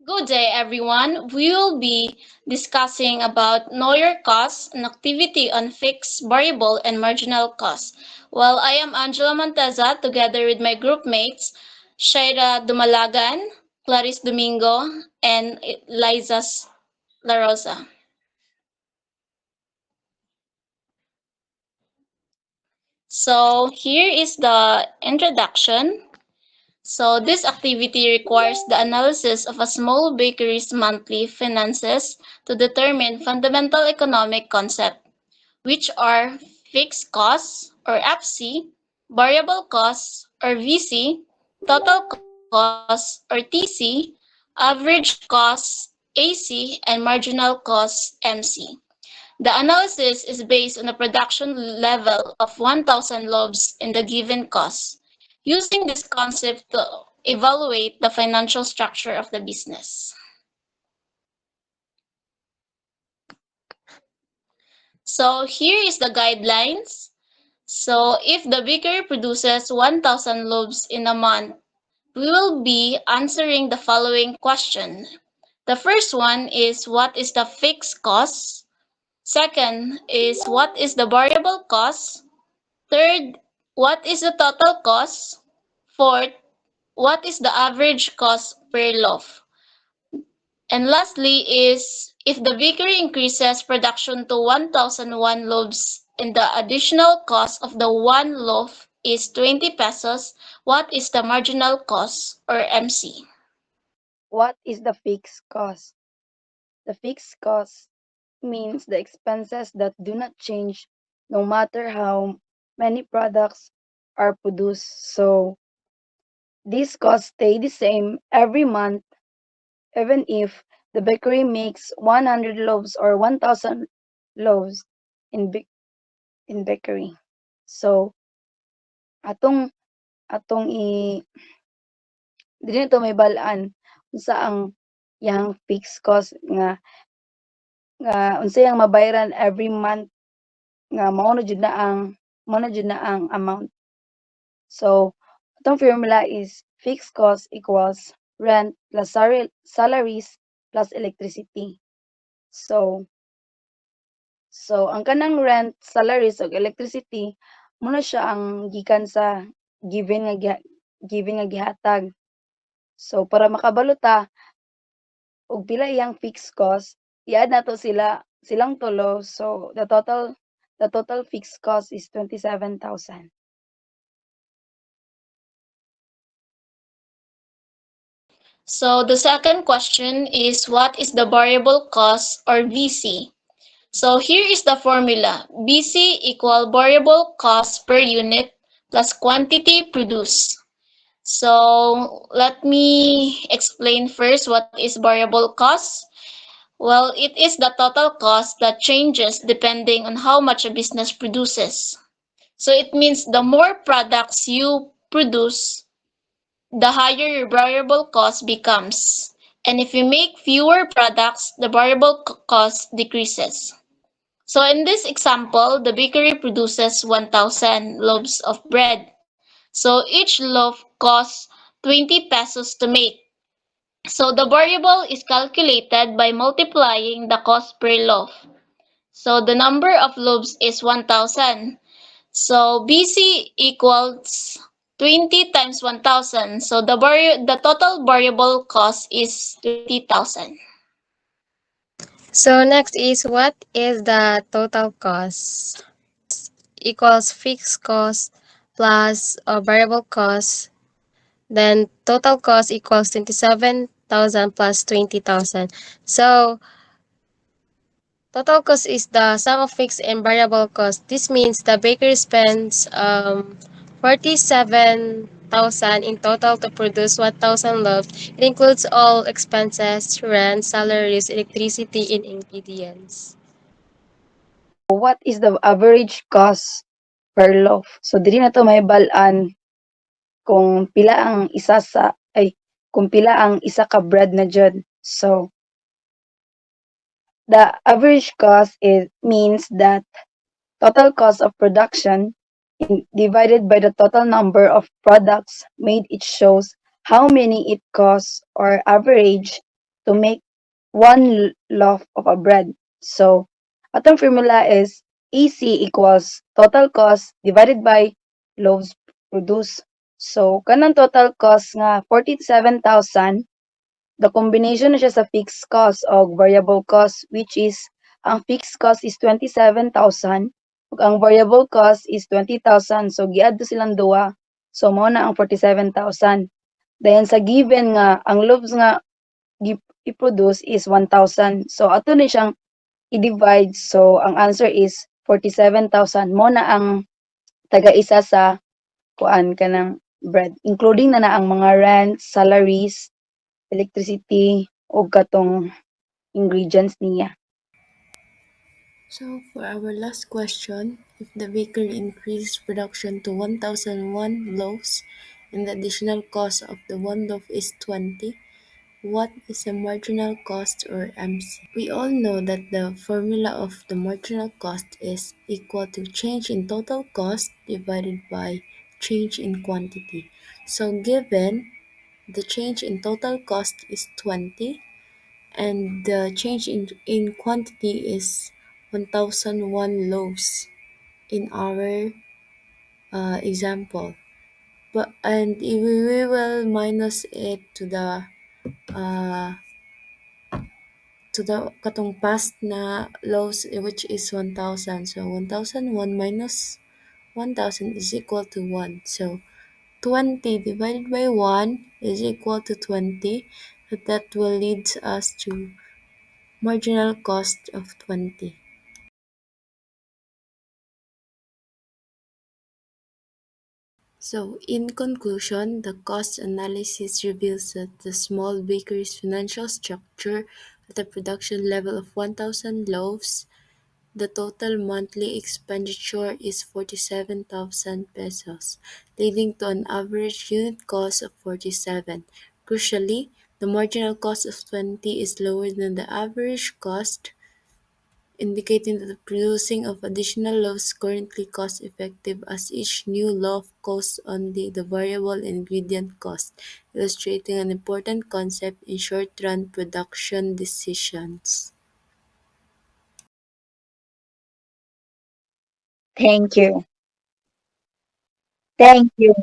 Good day, everyone. We will be discussing about know your costs, an activity on fixed, variable, and marginal costs. Well, I am Angela Monteza together with my group mates, Shaira Dumalagan, Clarice Domingo, and Liza La Rosa. So here is the introduction. So this activity requires the analysis of a small bakery's monthly finances to determine fundamental economic concepts, which are fixed costs or FC, variable costs or VC, total costs or TC, average costs AC, and marginal costs MC. The analysis is based on a production level of 1,000 loaves in the given cost, using this concept to evaluate the financial structure of the business. So here is the guidelines. So if the bakery produces 1,000 loaves in a month, we will be answering the following question. The first one is what is the fixed cost? Second is what is the variable cost? Third, what is the total cost? Fourth, what is the average cost per loaf? And lastly is if the bakery increases production to 1,001 loaves and the additional cost of the one loaf is 20 pesos, what is the marginal cost or MC? What is the fixed cost? The fixed cost means the expenses that do not change no matter how many products are produced. So these costs stay the same every month, even if the bakery makes 100 loaves or 1,000 loaves in bakery. So atong atong dili to may balaan unsa ang yang fixed cost nga unsa yang mabayaran every month nga mao na jud na ang amount. So atong formula is fixed cost equals rent plus salaries plus electricity. So ang kanang rent, salaries ug electricity mo na siya ang gikan sa given nga gihatag. So para makabalo ta og pila iyang fixed cost, i-add nato silang tulo. So the total fixed cost is 27,000. So the second question is what is the variable cost or VC? So here is the formula. BC equal variable cost per unit plus quantity produced. So let me explain first what is variable cost. Well, it is the total cost that changes depending on how much a business produces. So it means the more products you produce, the higher your variable cost becomes. And if you make fewer products, the variable cost decreases. So in this example, the bakery produces 1,000 loaves of bread. So each loaf costs 20 pesos to make. So the variable is calculated by multiplying the cost per loaf. So the number of loaves is 1,000. So BC equals 20 times 1,000. So the total variable cost is 20,000. So next is what is the total cost? Equals fixed cost plus variable cost. Then total cost equals 27,000 plus 20,000. So total cost is the sum of fixed and variable cost. This means the bakery spends 47,000 in total to produce 1,000 loaves. It includes all expenses, rent, salaries, electricity, and ingredients. What is the average cost per loaf? So dili na to mahibalaan kung pila ang isa sa ay kung pila ang isa ka bread na jud. So the average cost is means that total cost of production divided by the total number of products made, it shows how many it costs or average to make one loaf of a bread. So, atong formula is EC equals total cost divided by loaves produced. So, kanang total cost nga 47,000, the combination na siya sa fixed cost o variable cost, which is ang fixed cost is 27,000 ug ang variable cost is 20,000. So giadto silang duha. So mao na ang 47,000. Then sa given nga ang loaves nga i-produce is 1,000. So ato ni siyang i-divide. So ang answer is 47,000. Mo na ang taga-isa sa kuan kanang bread, including na ang mga rent, salaries, electricity o katong ingredients niya. So for our last question, if the bakery increases production to 1,001 loaves and the additional cost of the one loaf is 20, what is the marginal cost or MC? We all know that the formula of the marginal cost is equal to change in total cost divided by change in quantity. So given the change in total cost is 20 and the change in quantity is 1001 loaves in our example. But and if we will minus it uh, to the katong past na loaves which is 1000. So 1001 minus 1000 is equal to 1. So 20 divided by 1 is equal to 20. So that will lead us to marginal cost of 20. So, in conclusion, the cost analysis reveals that the small bakery's financial structure at a production level of 1,000 loaves, the total monthly expenditure is 47,000 pesos, leading to an average unit cost of 47. Crucially, the marginal cost of 20 is lower than the average cost, indicating that the producing of additional loaves is currently cost-effective as each new loaf costs only the variable ingredient cost, illustrating an important concept in short-run production decisions. Thank you. Thank you.